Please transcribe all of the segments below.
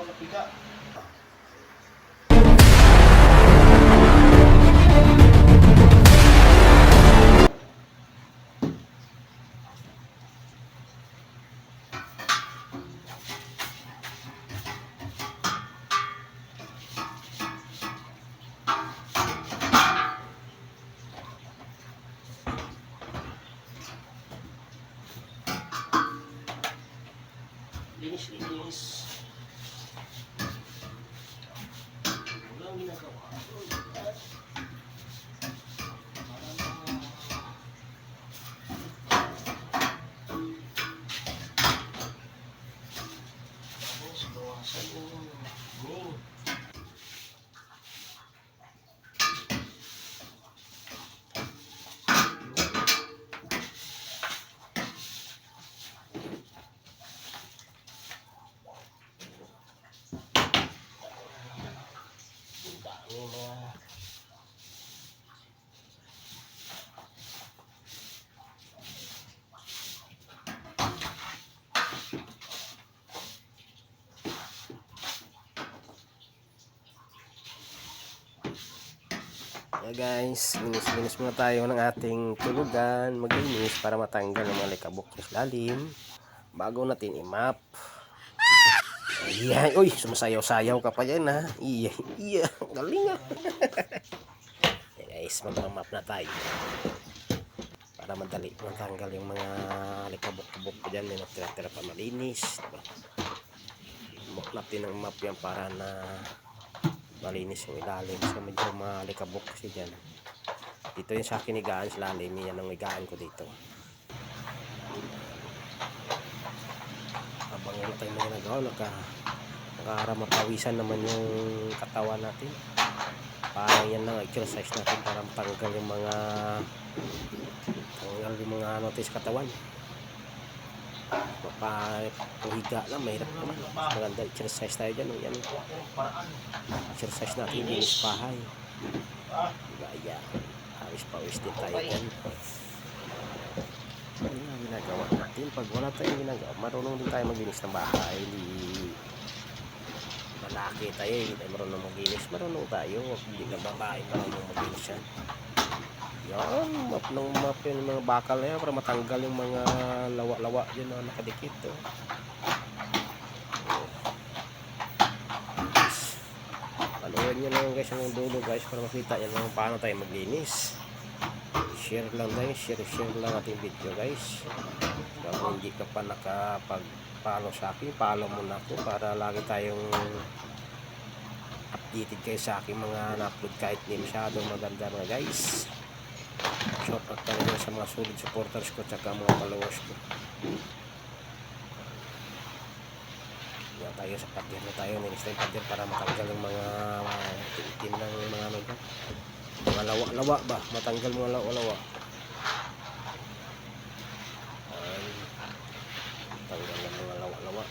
mga piga. Linis. Walang ginagawa. Tapos, bawasan yung green. Guys, linis muna tayo ng ating tulugan, maglinis para matanggal ang mga likabok sa lalim bago natin i-map. Ayan, uy, sumasayaw-sayaw ka pa yan ha. Iya, galing ha. Guys, mag-map na tayo para madali matanggal yung mga likabok-kabok ko dyan. May natira-tira pa malinis, diba? Map natin ang map yan para na malinis yung ilalim. So medyo malikabok kasi dyan. Dito yung sa akin higaan sa lalim. Yan ang higaan ko dito. Habang ano tayo mga nagawa, nakakamapawisan naman yung katawan natin. Parang yan lang exercise natin para matanggal yung mga ano tayo sa katawan. Mapahiga lang, mahirap naman. Maganda exercise tayo dyan. Yan. Exercise natin yung bahay. Gaya. Awis-pawis din tayo dyan. Ano nga ginagawa natin? Pag wala tayong ginagawa, marunong din tayo maglinis ng bahay. Hindi malaki tayo, hindi tayo marunong maglinis. Marunong tayo, hindi na babae marunong maglinis yan. Yan, map yung mga bakal na yan para matanggal yung mga lawa-lawa dyan na nakadikit. Panuhin nyo lang guys yung dulo guys para makita nyo lang paano tayo maglinis. Share lang tayo, share lang ating video guys. Kung hindi ka pa nakapag-follow sa akin, follow mo na ako para lagi tayong updated kayo sa aking mga na-upload kahit hindi masyadong maganda mga guys. Shout out talaga sa mga solid supporters ko at mga followers ko. Yan tayo sa pader na tayo. Nilis tayo pader para matanggal yung mga titin ng mga ano ba? Mga lawa-lawa ba? Matanggal mga lawa-lawa. Tanggal ng mga lawa-lawa.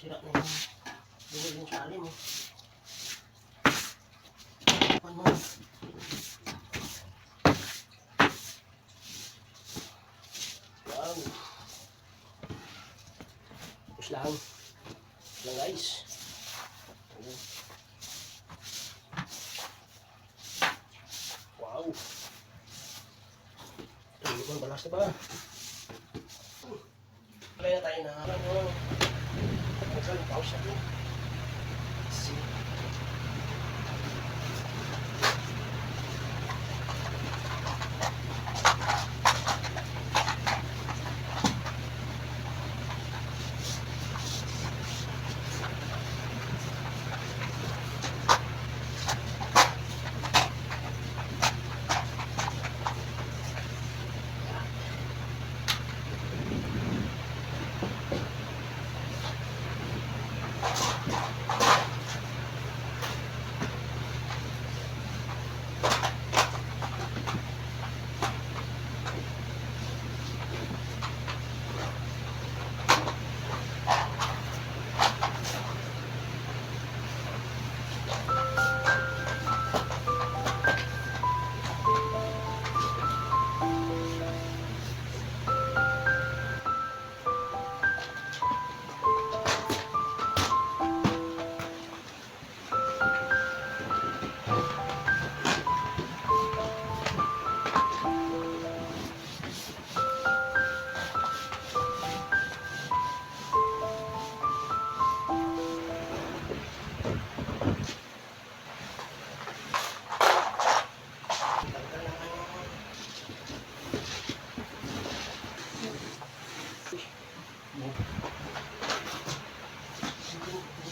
Sira na yung bumili yung sali mo. Ano? Wow. Tapos lang. Lang guys. Wow. Hindi ko balas na ba? Kaya tayo na ano. Magsaling pause ako. See.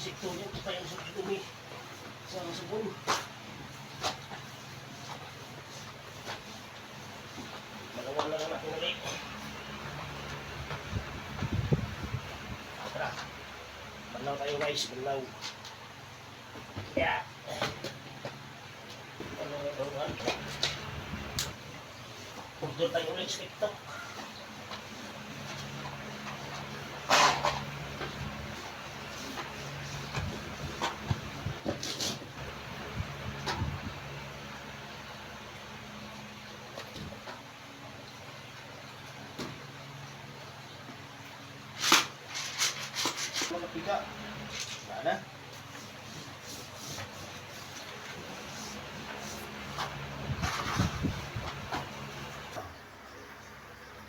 Sektornya kita yang sudah dumi sama sebelum wala na natin ulit. Tara, balaw tayo guys, balaw. Yeah. Order tayo ulit sa TikTok. Mga pika. Ada.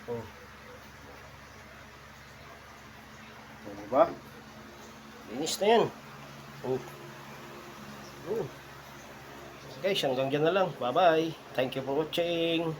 Oh. Ano ba? Linis na yan. Oh. Oh. Guys, hanggang dyan na lang. Bye-bye. Thank you for watching.